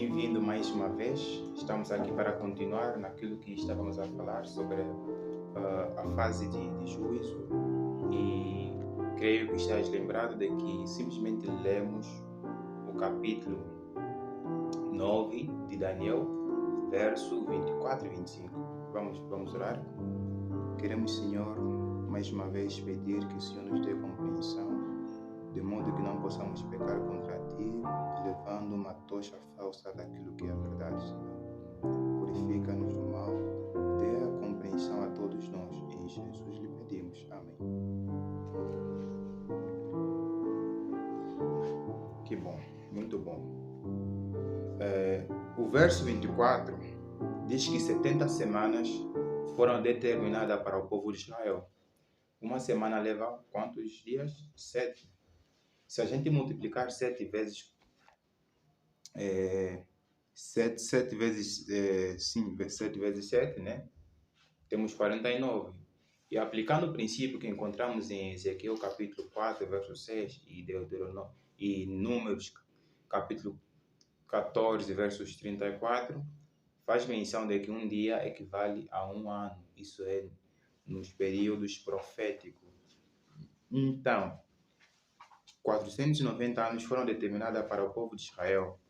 Bem-vindo mais uma vez. Estamos aqui para continuar naquilo que estávamos a falar sobre a fase de juízo e creio que estás lembrado de que simplesmente lemos o capítulo 9 de Daniel, verso 24 e 25. Vamos orar? Queremos, Senhor, mais uma vez pedir que o Senhor nos dê compreensão, de modo que não possamos pecar contra Ti, levando uma tocha falsa daquilo que é a verdade, Senhor. Purifica-nos do mal, dê a compreensão a todos nós. Em Jesus lhe pedimos. Amém. Que bom, muito bom. O verso 24 diz que 70 semanas foram determinadas para o povo de Israel. Uma semana leva quantos dias? 7. Se a gente multiplicar 7 vezes 7 vezes 7, né? Temos 49. E aplicando o princípio que encontramos em Ezequiel capítulo 4, verso 6 e Números capítulo 14, versos 34, faz menção de que um dia equivale a um ano. Isso é nos períodos proféticos. Então, 490 anos foram determinados para o povo de Israel,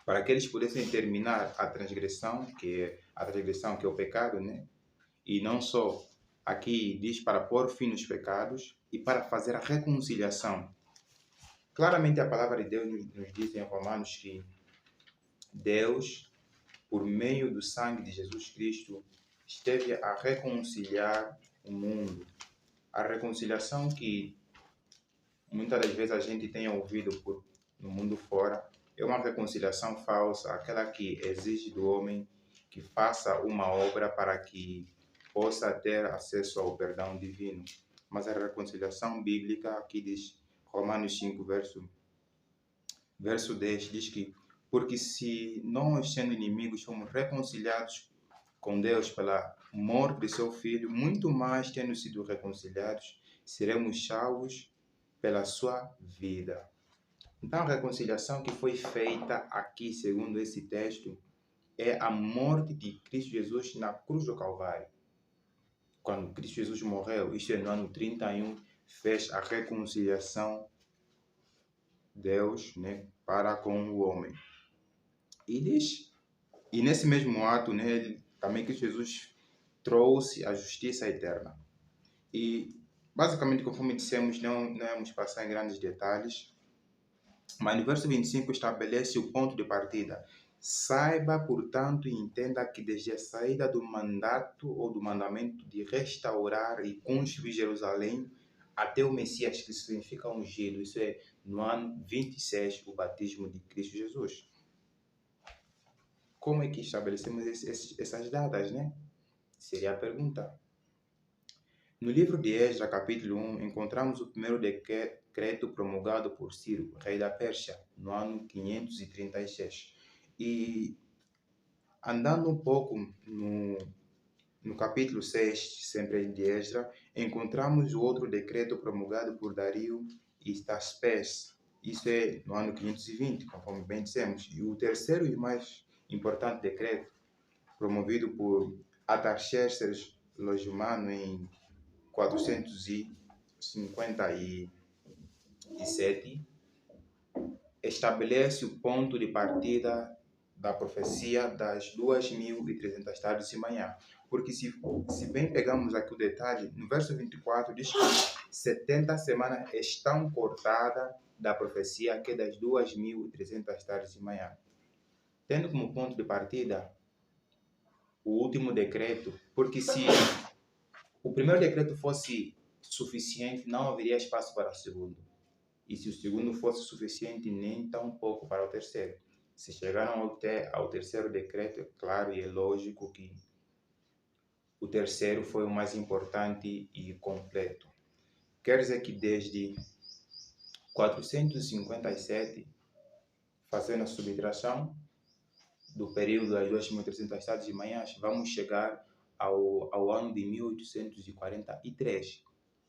para que eles pudessem terminar a transgressão, que é o pecado, né? E não só, aqui diz para pôr fim nos pecados e para fazer a reconciliação. Claramente a palavra de Deus nos diz em Romanos que Deus, por meio do sangue de Jesus Cristo, esteve a reconciliar o mundo. A reconciliação que muitas das vezes a gente tem ouvido no mundo fora é uma reconciliação falsa, aquela que exige do homem que faça uma obra para que possa ter acesso ao perdão divino. Mas a reconciliação bíblica, aqui diz Romanos 5, verso 10, diz que porque se nós, sendo inimigos, fomos reconciliados com Deus pela morte de seu Filho, muito mais, tendo sido reconciliados, seremos salvos pela sua vida. Então, a reconciliação que foi feita aqui, segundo esse texto, é a morte de Cristo Jesus na cruz do Calvário. Quando Cristo Jesus morreu, isto é no ano 31, fez a reconciliação Deus, né, para com o homem. E nesse mesmo ato, né, também Cristo Jesus trouxe a justiça eterna. E basicamente, conforme dissemos, não vamos passar em grandes detalhes, mas no verso 25 estabelece o ponto de partida. Saiba, portanto, e entenda que desde a saída do mandato ou do mandamento de restaurar e construir Jerusalém até o Messias, que significa ungido, isso é no ano 26, o batismo de Cristo Jesus. Como é que estabelecemos essas datas, né? Seria a pergunta. No livro de Esdras, capítulo 1, encontramos o primeiro decreto promulgado por Ciro, rei da Pérsia, no ano 536. E andando um pouco no capítulo 6, sempre de Esdras, encontramos o outro decreto promulgado por Dario e Estaspés. Isso é no ano 520, conforme bem dissemos. E o terceiro e mais importante decreto, promovido por Artaxerxes Logimano em 457, estabelece o ponto de partida da profecia das 2.300 tardes de manhã. Porque se bem pegamos aqui o detalhe, no verso 24 diz que 70 semanas estão cortadas da profecia que é das 2.300 tardes de manhã. Tendo como ponto de partida o último decreto, porque se o primeiro decreto fosse suficiente, não haveria espaço para o segundo. E se o segundo fosse suficiente, nem tão pouco para o terceiro. Se chegaram ao terceiro decreto, é claro e é lógico que o terceiro foi o mais importante e completo. Quer dizer que desde 457, fazendo a subtração do período das 2.300 tardes de manhã, vamos chegar ao ano de 1843.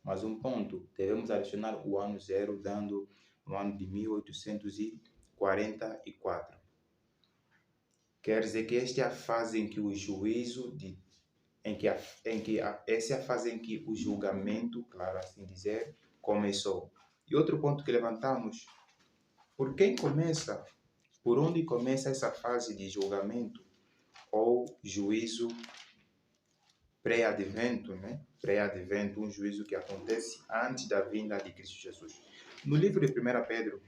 Mas um ponto, devemos adicionar o ano zero, dando o ano de 1844. Quer dizer que esta é a fase em que o juízo, essa é a fase em que o julgamento, claro assim dizer, começou. E outro ponto que levantamos, por onde começa essa fase de julgamento ou juízo pré-advento, né? Pré-advento, um juízo que acontece antes da vinda de Cristo Jesus. No livro de 1 Pedro,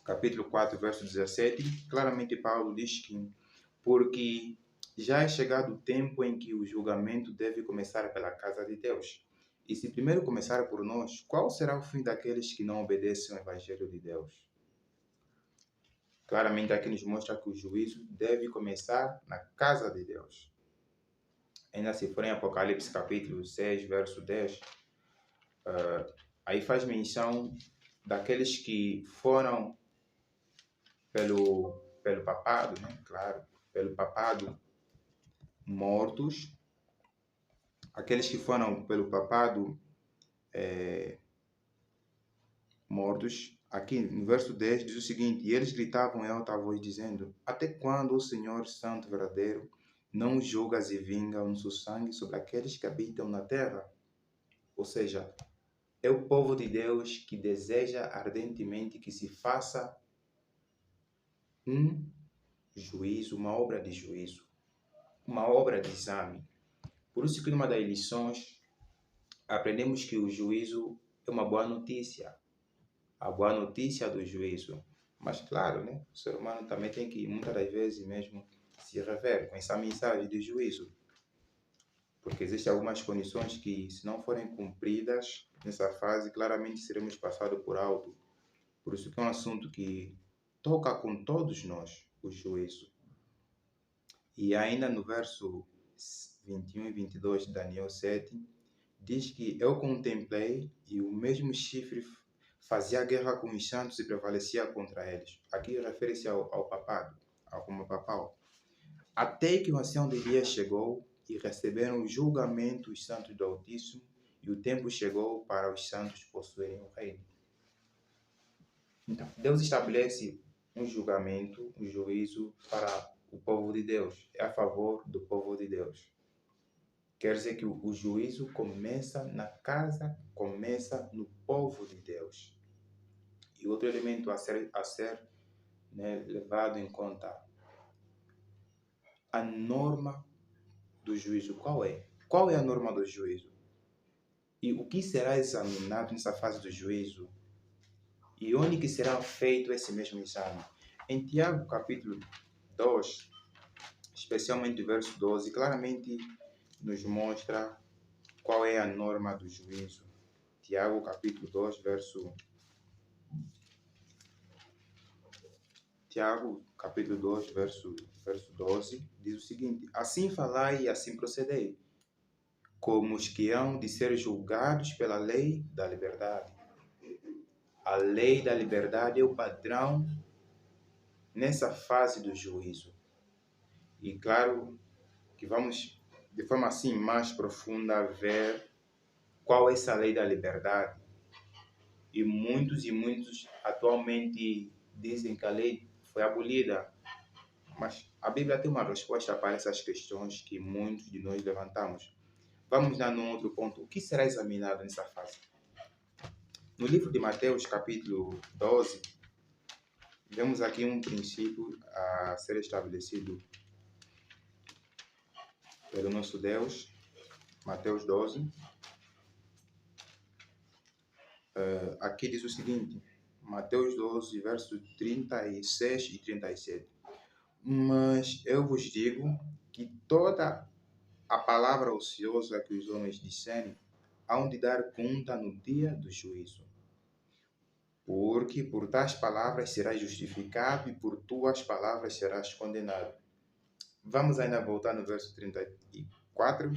capítulo 4, verso 17, claramente Paulo diz que porque já é chegado o tempo em que o julgamento deve começar pela casa de Deus. E se primeiro começar por nós, qual será o fim daqueles que não obedecem ao Evangelho de Deus? Claramente aqui nos mostra que o juízo deve começar na casa de Deus. Ainda se for em Apocalipse capítulo 6, verso 10, aí faz menção daqueles que foram pelo papado, né? Claro, pelo papado mortos, aqueles que foram pelo papado mortos. Aqui no verso 10 diz o seguinte: e eles gritavam em alta voz dizendo: até quando, o Senhor Santo verdadeiro, não julgas e vinga o nosso sangue sobre aqueles que habitam na terra? Ou seja, é o povo de Deus que deseja ardentemente que se faça um juízo, uma obra de juízo, uma obra de exame. Por isso que numa das lições aprendemos que o juízo é uma boa notícia, a boa notícia do juízo. Mas claro, né, o ser humano também tem que, muitas das vezes mesmo, se rever com essa mensagem de juízo. Porque existem algumas condições que, se não forem cumpridas nessa fase, claramente seremos passados por alto. Por isso que é um assunto que toca com todos nós, o juízo. E ainda no verso 21 e 22 de Daniel 7, diz que eu contemplei e o mesmo chifre fazia guerra com os santos e prevalecia contra eles. Aqui refere-se ao papado, ao Roma papal. Até que o ancião de dias chegou e receberam o julgamento os santos do Altíssimo, e o tempo chegou para os santos possuírem o reino. Então, Deus estabelece um julgamento, um juízo para o povo de Deus. É a favor do povo de Deus. Quer dizer que o juízo começa na casa, começa no povo de Deus. E outro elemento a ser né, levado em conta, a norma do juízo. Qual é? Qual é a norma do juízo? E o que será examinado nessa fase do juízo? E onde que será feito esse mesmo exame? Em Tiago, capítulo 2, especialmente o verso 12, claramente nos mostra qual é a norma do juízo. Tiago, capítulo 2, verso 12, diz o seguinte: assim falai e assim procedei, como os que hão de ser julgados pela lei da liberdade. A lei da liberdade é o padrão nessa fase do juízo. E claro que vamos, de forma assim mais profunda, ver qual é essa lei da liberdade. E muitos atualmente dizem que a lei foi abolida. Mas a Bíblia tem uma resposta para essas questões que muitos de nós levantamos. Vamos dar num outro ponto. O que será examinado nessa fase? No livro de Mateus, capítulo 12, vemos aqui um princípio a ser estabelecido pelo nosso Deus. Mateus 12. Aqui diz o seguinte, Mateus 12, versos 36 e 37. Mas eu vos digo que toda a palavra ociosa que os homens disserem hão de dar conta no dia do juízo. Porque por tais palavras serás justificado e por tuas palavras serás condenado. Vamos ainda voltar no verso 34.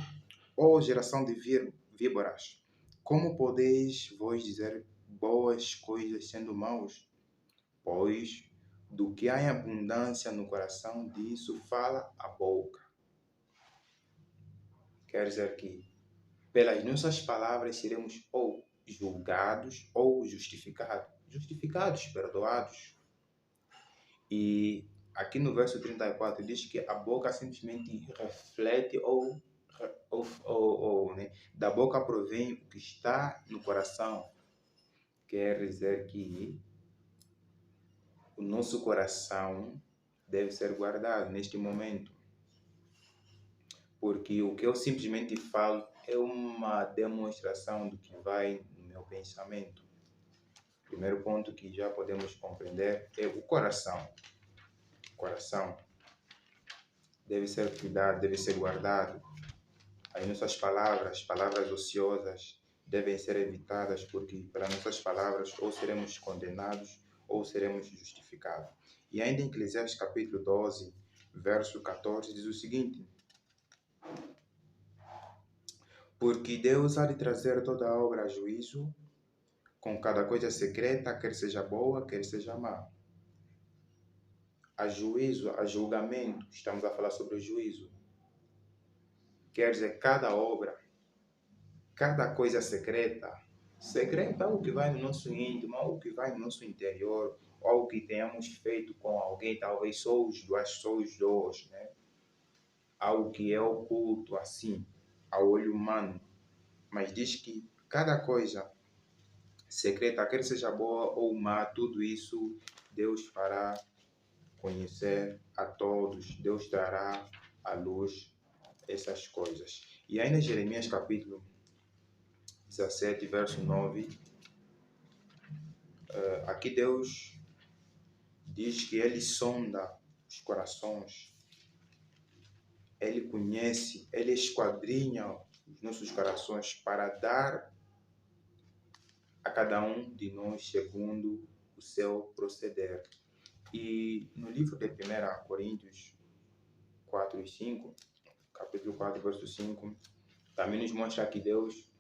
Ó geração de víboras, como podeis vós dizer boas coisas sendo maus? Pois do que há em abundância no coração, disso fala a boca. Quer dizer que pelas nossas palavras seremos ou julgados ou justificados. Justificados, perdoados. E aqui no verso 34 diz que a boca simplesmente reflete né? Da boca provém o que está no coração. Quer dizer que o nosso coração deve ser guardado neste momento. Porque o que eu simplesmente falo é uma demonstração do que vai no meu pensamento. Primeiro ponto que já podemos compreender é o coração. O coração deve ser cuidado, deve ser guardado. As nossas palavras ociosas, devem ser evitadas, porque pelas nossas palavras ou seremos condenados ou seremos justificados. E ainda em Eclesiastes capítulo 12, verso 14, diz o seguinte: porque Deus há de trazer toda a obra a juízo, com cada coisa secreta, quer seja boa, quer seja má. A juízo, a julgamento, estamos a falar sobre o juízo. Quer dizer, cada obra, cada coisa secreta é algo que vai no nosso íntimo, algo que vai no nosso interior, algo que tenhamos feito com alguém, talvez só os dois, né? Algo que é oculto, assim, ao olho humano. Mas diz que cada coisa secreta, quer seja boa ou má, tudo isso Deus fará conhecer a todos. Deus trará à luz essas coisas. E ainda em Jeremias capítulo 17, verso 9, aqui Deus diz que Ele sonda os corações, Ele conhece, Ele esquadrinha os nossos corações para dar a cada um de nós segundo o seu proceder. E no livro de 1 Coríntios 4 e 5, capítulo 4, verso 5, também nos mostra que Deus,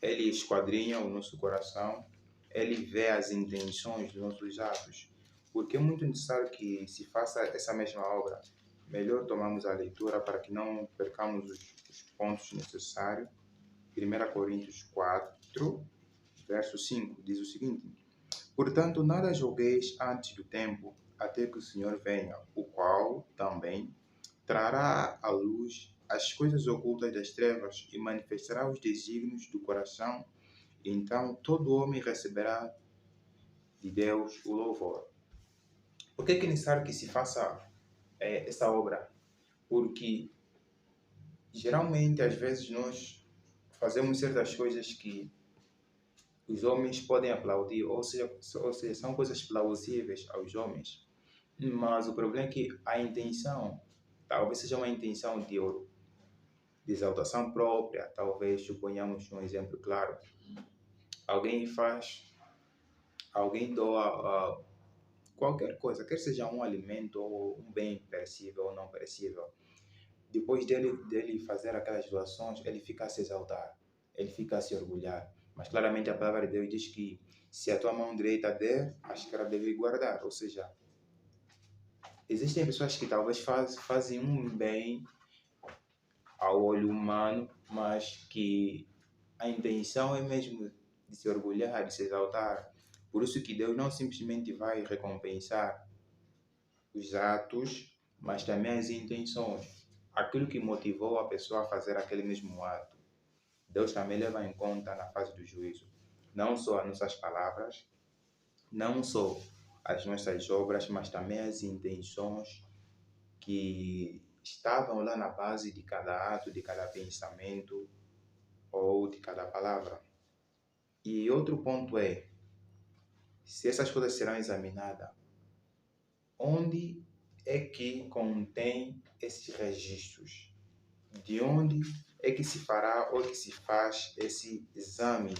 Ele esquadrinha o nosso coração, Ele vê as intenções dos nossos atos. Porque é muito necessário que se faça essa mesma obra. Melhor tomamos a leitura para que não percamos os pontos necessários. 1 Coríntios 4, verso 5, diz o seguinte: portanto, nada julgueis antes do tempo, até que o Senhor venha, o qual também trará à luz as coisas ocultas das trevas e manifestará os desígnios do coração. Então, todo homem receberá de Deus o louvor. Por que é necessário que se faça essa obra? Porque, geralmente, às vezes, nós fazemos certas coisas que os homens podem aplaudir, ou seja, são coisas plausíveis aos homens. Mas o problema é que a intenção, talvez seja uma intenção de exaltação própria, talvez suponhamos um exemplo claro. Alguém doa qualquer coisa, quer seja um alimento ou um bem perecível ou não perecível. Depois dele fazer aquelas doações, ele fica a se exaltar, ele fica a se orgulhar. Mas claramente a palavra de Deus diz que se a tua mão direita der, a esquerda deve guardar. Ou seja, existem pessoas que talvez fazem um bem ao olho humano, mas que a intenção é mesmo de se orgulhar, de se exaltar. Por isso que Deus não simplesmente vai recompensar os atos, mas também as intenções. Aquilo que motivou a pessoa a fazer aquele mesmo ato. Deus também leva em conta na fase do juízo. Não só as nossas palavras, não só as nossas obras, mas também as intenções que estavam lá na base de cada ato, de cada pensamento ou de cada palavra. E outro ponto é, se essas coisas serão examinadas, onde é que contém esses registros? De onde é que se fará ou que se faz esse exame?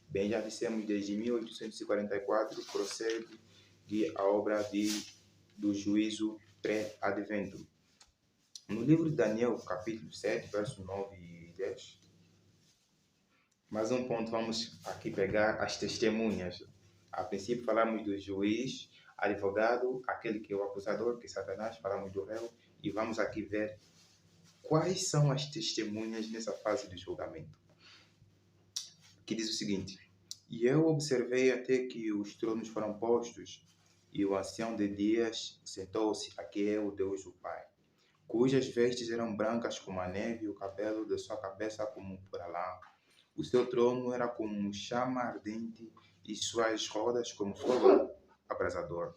Bem, já dissemos, desde 1844 procede a obra do juízo pré-advento. No livro de Daniel, capítulo 7, verso 9 e 10, mais um ponto, vamos aqui pegar as testemunhas. A princípio falamos do juiz, advogado, aquele que é o acusador, que é Satanás, falamos do réu, e vamos aqui ver quais são as testemunhas nessa fase do julgamento. Que diz o seguinte: e eu observei até que os tronos foram postos, E o ancião de dias sentou-se, aqui é o Deus do Pai, cujas vestes eram brancas como a neve e o cabelo de sua cabeça como por a lã. O seu trono era como chama ardente e suas rodas como fogo abrasador.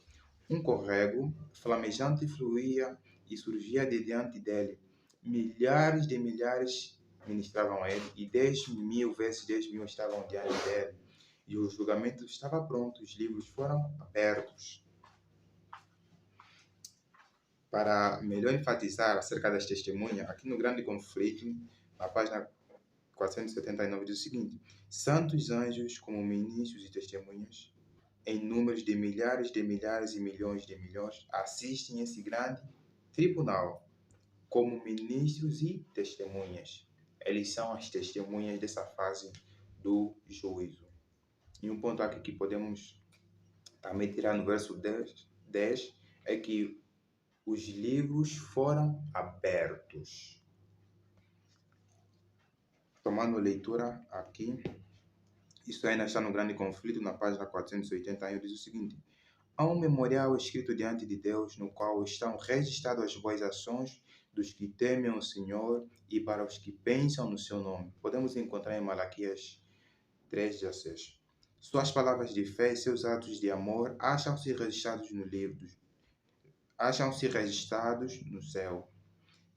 Um córrego flamejante fluía e surgia de diante dele. Milhares de milhares ministravam a ele, e 10.000 vezes 10.000 estavam diante dele. E o julgamento estava pronto, os livros foram abertos. Para melhor enfatizar acerca das testemunhas, aqui no Grande Conflito, na página 479, diz o seguinte: santos anjos, como ministros e testemunhas, em números de milhares e milhões de milhões, assistem esse grande tribunal como ministros e testemunhas. Eles são as testemunhas dessa fase do juízo. E um ponto aqui que podemos também tirar no verso 10 é que os livros foram abertos. Tomando leitura aqui, isso ainda está no Grande Conflito, na página 481, diz o seguinte: há um memorial escrito diante de Deus, no qual estão registradas as boas ações dos que temem o Senhor e para os que pensam no seu nome. Podemos encontrar em Malaquias 3:16. Suas palavras de fé e seus atos de amor acham-se registrados no livro, acham-se registrados no céu.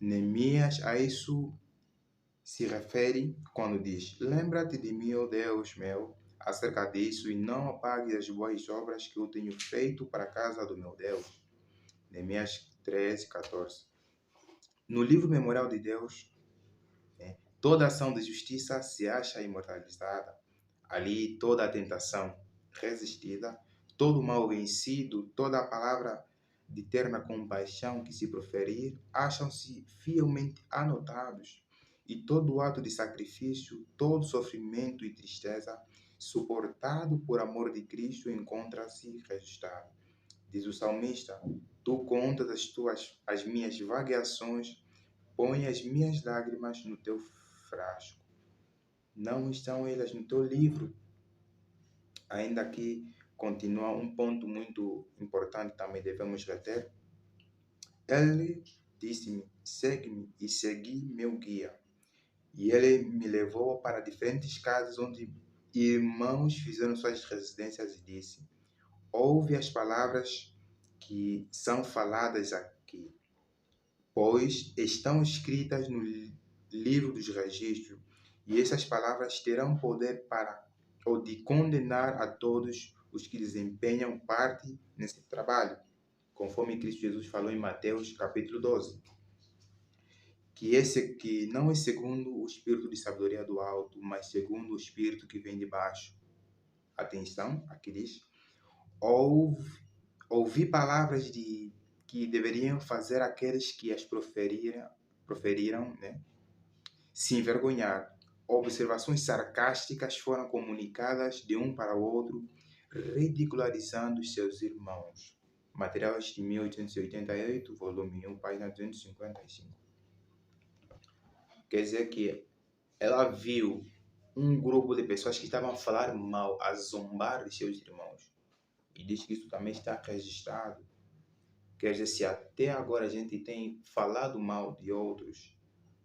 Neemias a isso se refere quando diz: lembra-te de mim, ó Deus meu, acerca disso, e não apague as boas obras que eu tenho feito para a casa do meu Deus. Neemias 13:14. No livro memorial de Deus, toda ação de justiça se acha imortalizada. Ali toda a tentação resistida, todo o mal vencido, toda a palavra de terna compaixão que se proferir, acham-se fielmente anotados. E todo ato de sacrifício, todo sofrimento e tristeza, suportado por amor de Cristo, encontra-se registrado. Diz o salmista: tu contas as minhas vagueações, põe as minhas lágrimas no teu frasco. Não estão elas no teu livro? Ainda que continua um ponto muito importante também devemos reter. Ele disse-me: segue-me, e segui meu guia. E ele me levou para diferentes casas onde irmãos fizeram suas residências e disse: ouve as palavras que são faladas aqui, pois estão escritas no livro dos registros, e essas palavras terão poder para ou de condenar a todos os que desempenham parte nesse trabalho, conforme Cristo Jesus falou em Mateus capítulo 12. Que não é segundo o espírito de sabedoria do alto, mas segundo o espírito que vem de baixo. Atenção, aqui diz: ouvi palavras que deveriam fazer aqueles que as proferiram, se envergonhar. Observações sarcásticas foram comunicadas de um para o outro, ridicularizando seus irmãos. Materiais de 1888, volume 1, página 255. Quer dizer que ela viu um grupo de pessoas que estavam a falar mal, a zombar de seus irmãos. E diz que isso também está registrado. Quer dizer, se até agora a gente tem falado mal de outros,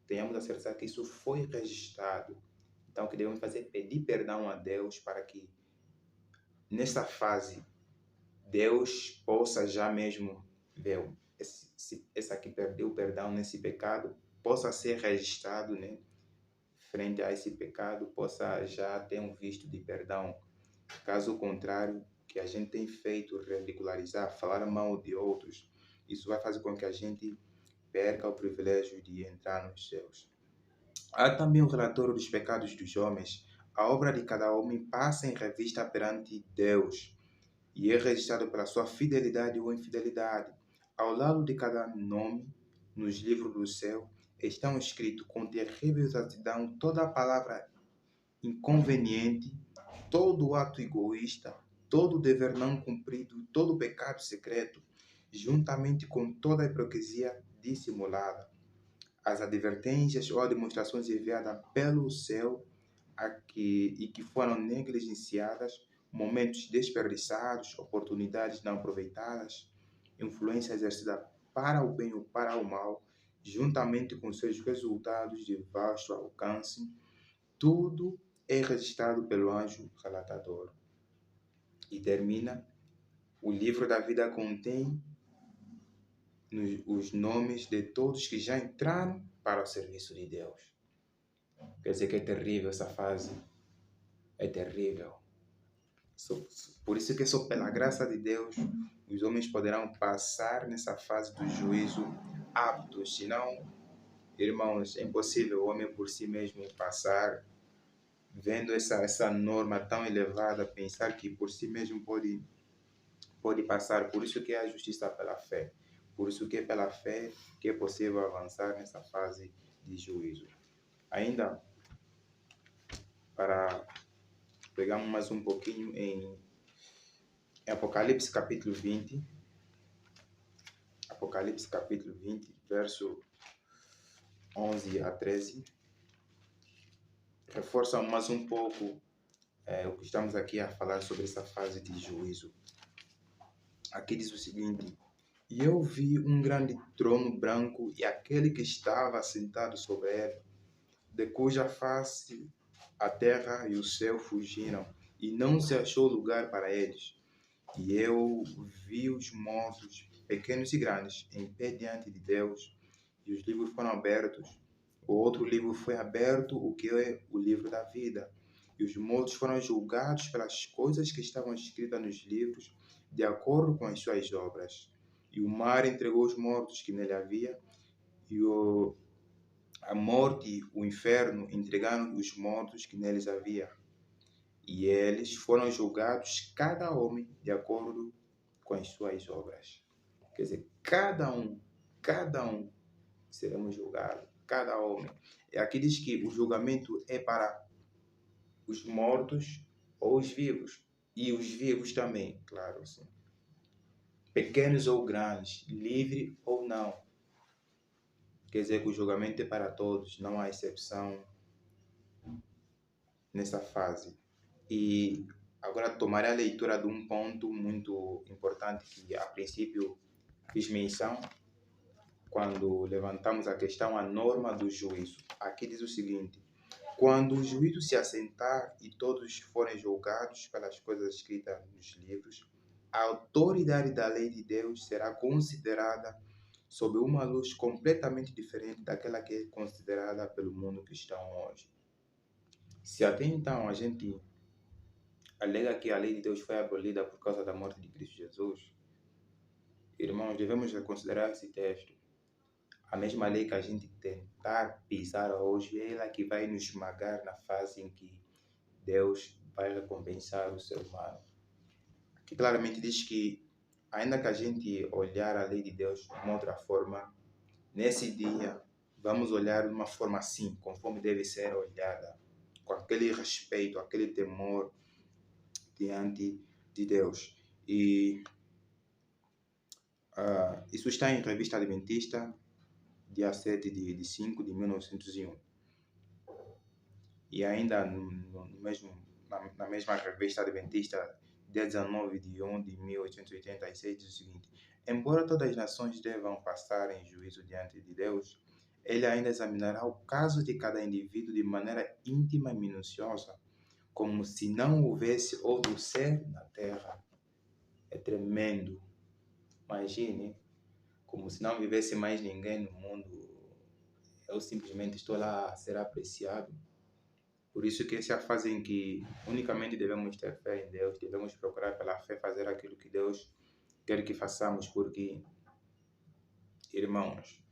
tenhamos a certeza que isso foi registrado. Então, o que devemos fazer é pedir perdão a Deus para que, nesta fase, Deus possa já mesmo ver esse aqui perdeu perdão nesse pecado, possa ser registrado, frente a esse pecado, possa já ter um visto de perdão. Caso contrário, que a gente tem feito ridicularizar, falar mal de outros, isso vai fazer com que a gente perca o privilégio de entrar nos céus. Há também o relatório dos pecados dos homens. A obra de cada homem passa em revista perante Deus e é registrado pela sua fidelidade ou infidelidade. Ao lado de cada nome, nos livros do céu, estão escritos com terrível exatidão toda a palavra inconveniente, todo ato egoísta, todo dever não cumprido, todo pecado secreto, juntamente com toda a hipocrisia dissimulada. As advertências ou demonstrações enviadas pelo céu e que foram negligenciadas momentos desperdiçados, oportunidades não aproveitadas, influência exercida para o bem ou para o mal, juntamente com seus resultados de vasto alcance, tudo é registrado pelo anjo relatador. E termina: o livro da vida contém os nomes de todos que já entraram para o serviço de Deus. Quer dizer que é terrível essa fase. É terrível. Por isso que só pela graça de Deus os homens poderão passar nessa fase do juízo aptos. Senão, irmãos, é impossível o homem por si mesmo passar, vendo essa norma tão elevada, pensar que por si mesmo pode passar. Por isso que é a justiça pela fé. Por isso que é pela fé que é possível avançar nessa fase de juízo. Ainda, para pegarmos mais um pouquinho em Apocalipse capítulo 20, Apocalipse capítulo 20, verso 11 a 13, reforça mais um pouco o que estamos aqui a falar sobre essa fase de juízo. Aqui diz o seguinte: e eu vi um grande trono branco e aquele que estava sentado sobre ele, de cuja face a terra e o céu fugiram, e não se achou lugar para eles. E eu vi os mortos, pequenos e grandes, em pé diante de Deus, e os livros foram abertos. O outro livro foi aberto, o que é o livro da vida. E os mortos foram julgados pelas coisas que estavam escritas nos livros, de acordo com as suas obras. E o mar entregou os mortos que nele havia, e a morte e o inferno entregaram os mortos que neles havia. E eles foram julgados, cada homem, de acordo com as suas obras. Quer dizer, cada um seremos julgados, cada homem. E aqui diz que o julgamento é para os mortos ou os vivos. E os vivos também, claro, sim. Pequenos ou grandes, livre ou não. Quer dizer que o julgamento é para todos, não há exceção nessa fase. E agora tomarei a leitura de um ponto muito importante que a princípio fiz menção quando levantamos a questão, a norma do juízo. Aqui diz o seguinte: quando o juízo se assentar e todos forem julgados pelas coisas escritas nos livros, a autoridade da lei de Deus será considerada sob uma luz completamente diferente daquela que é considerada pelo mundo cristão hoje. Se até então a gente alega que a lei de Deus foi abolida por causa da morte de Cristo Jesus, irmãos, devemos reconsiderar esse texto. A mesma lei que a gente tentar pisar hoje é ela que vai nos esmagar na fase em que Deus vai recompensar o ser humano. Aqui claramente diz que, ainda que a gente olhar a lei de Deus de uma outra forma, nesse dia vamos olhar de uma forma assim, conforme deve ser olhada, com aquele respeito, aquele temor diante de Deus. E isso está em Revista Adventista, dia 7 de 5 de 1901. E ainda na mesma Revista Adventista, dia 19 de 1 de 1886, diz o seguinte: embora todas as nações devam passar em juízo diante de Deus, ele ainda examinará o caso de cada indivíduo de maneira íntima e minuciosa, como se não houvesse outro ser na terra. É tremendo. Imagine, como se não vivesse mais ninguém no mundo. Eu simplesmente estou lá a ser apreciado. Por isso que essa é a fase em que unicamente devemos ter fé em Deus, devemos procurar pela fé fazer aquilo que Deus quer que façamos, porque, irmãos,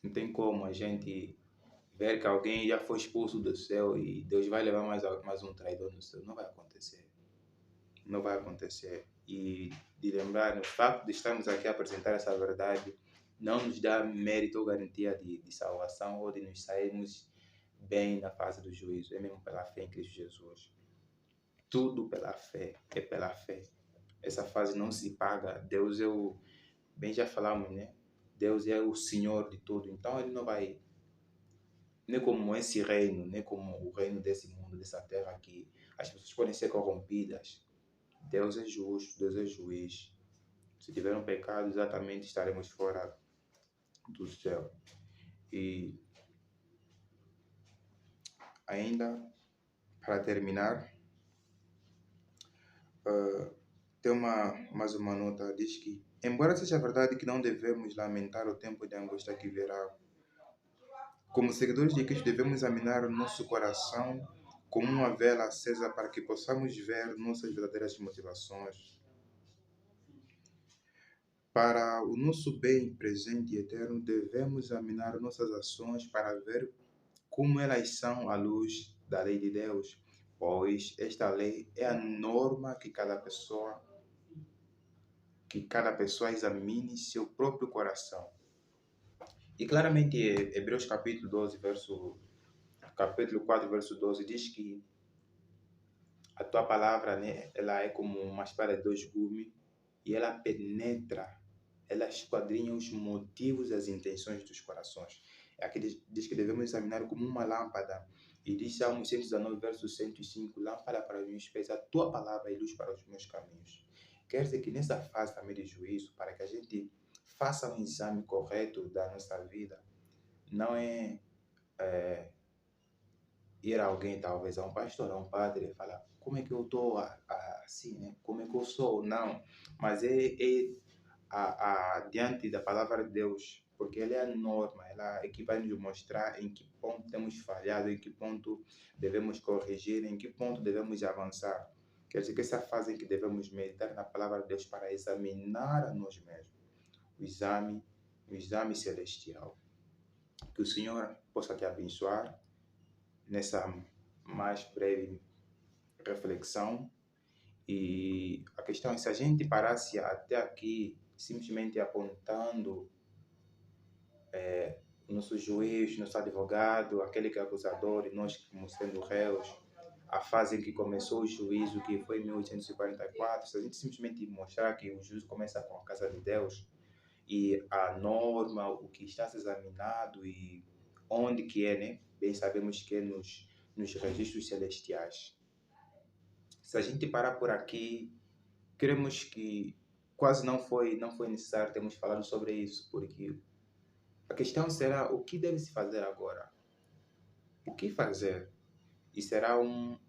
não tem como a gente ver que alguém já foi expulso do céu e Deus vai levar mais um traidor no céu. Não vai acontecer. Não vai acontecer. E de lembrar, o fato de estarmos aqui a apresentar essa verdade não nos dá mérito ou garantia de salvação ou de nos sairmos bem na fase do juízo. É mesmo pela fé em Cristo Jesus. Tudo pela fé. É pela fé. Essa fase não se paga. Deus é o... Bem já falamos, né? Deus é o Senhor de tudo. Então Ele não vai nem como esse reino, nem como o reino desse mundo, dessa terra, que as pessoas podem ser corrompidas. Deus é justo, Deus é juiz. Se tiver um pecado, exatamente estaremos fora do céu. E ainda, para terminar, tem mais uma nota, diz que, embora seja verdade que não devemos lamentar o tempo de angústia que virá, como seguidores de Cristo devemos examinar o nosso coração como uma vela acesa para que possamos ver nossas verdadeiras motivações. Para o nosso bem presente e eterno, devemos examinar nossas ações para ver como elas são à luz da lei de Deus, pois esta lei é a norma que cada pessoa examine seu próprio coração. E claramente Hebreus capítulo 4, verso 12 diz que a tua palavra, né, ela é como uma espada de dois gumes e ela penetra, ela esquadrinha os motivos e as intenções dos corações. Aqui diz que devemos examinar como uma lâmpada. E diz Salmo 119, verso 105, lâmpada para os meus pés, a tua palavra é luz para os meus caminhos. Quer dizer que nessa fase também de juízo, para que a gente faça um exame correto da nossa vida, não é ir a alguém, talvez a um pastor, a um padre, e falar como é que eu estou assim, né? Como é que eu sou? Não, mas diante da palavra de Deus, porque ela é a norma, ela é que vai nos mostrar em que ponto temos falhado, em que ponto devemos corrigir, em que ponto devemos avançar. Quer dizer que essa fase em que devemos meditar na palavra de Deus para examinar a nós mesmos, o exame celestial. Que o Senhor possa te abençoar nessa mais breve reflexão. E a questão é, se a gente parasse até aqui simplesmente apontando nosso juiz, nosso advogado, aquele que é acusador e nós como sendo réus, a fase em que começou o juízo, que foi em 1844, se a gente simplesmente mostrar que o juízo começa com a casa de Deus e a norma, o que está se examinado e onde que é, né? Bem sabemos que é nos registros celestiais. Se a gente parar por aqui, cremos que quase não foi necessário termos falado sobre isso, porque a questão será o que deve se fazer agora? O que fazer? E será uma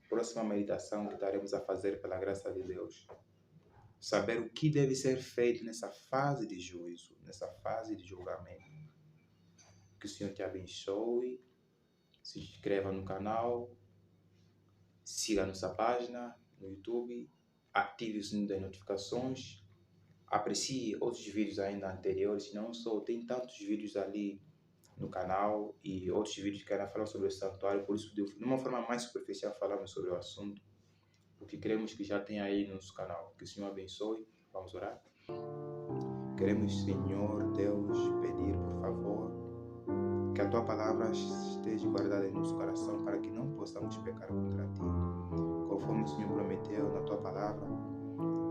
próxima meditação que estaremos a fazer pela graça de Deus. Saber o que deve ser feito nessa fase de juízo, nessa fase de julgamento. Que o Senhor te abençoe, se inscreva no canal, siga a nossa página no YouTube, ative o sininho das notificações, aprecie outros vídeos ainda anteriores, não só tem tantos vídeos ali no canal e outros vídeos que ainda falam sobre o santuário, por isso de uma forma mais superficial falamos sobre o assunto, porque queremos que já tenha aí no nosso canal. Que o Senhor abençoe, vamos orar. Queremos, Senhor Deus, pedir por favor que a Tua palavra esteja guardada em nosso coração para que não possamos pecar contra Ti. Conforme o Senhor prometeu na Tua palavra,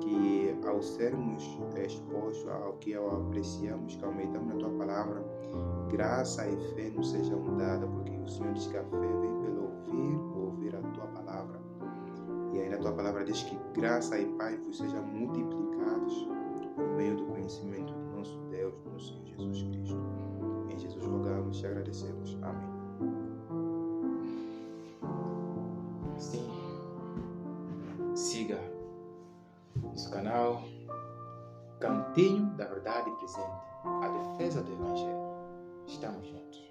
que ao sermos expostos ao que apreciamos, que ao meditamos na Tua palavra, graça e fé nos sejam dadas, porque o Senhor diz que a fé vem pelo ouvir a Tua palavra. E ainda a Tua palavra diz que graça e paz vos sejam multiplicados por meio do conhecimento do nosso Deus, do nosso Senhor Jesus Cristo. Em Jesus rogamos e te agradecemos. Amém. Sim, siga nosso canal Cantinho da Verdade Presente, a defesa do Evangelho. Estamos juntos.